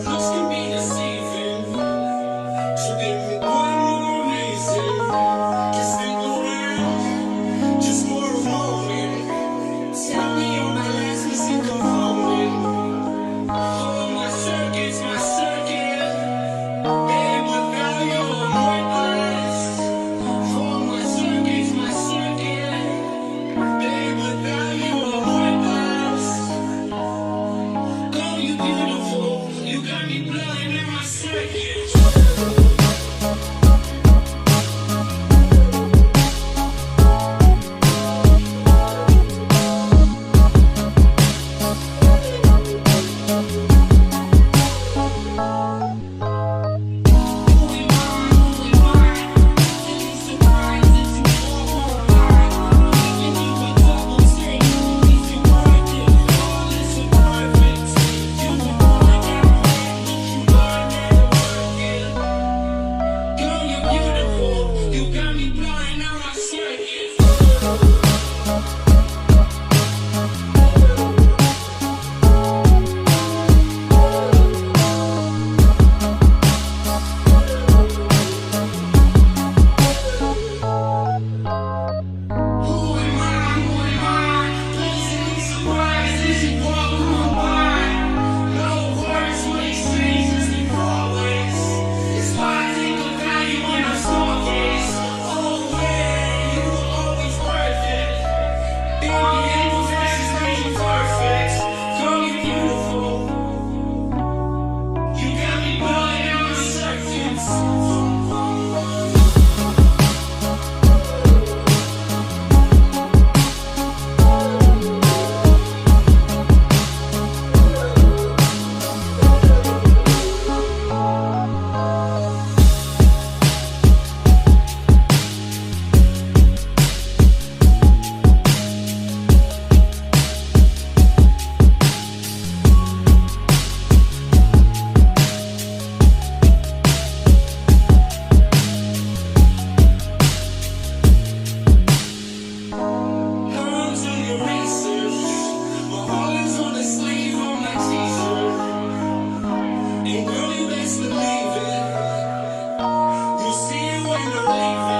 Looks can be deceiving, so give me one more reason to stick around, just for a moment. Tell me you're my last missing component. Oh, my circuit's my circuit, babe, without you I'm worthless. Oh, my circuit's my circuit, babe, without you I'm worthless. Oh, you beautiful, you got me blind in my circuit. And girl, you best believe it. You'll see it when you're leaving.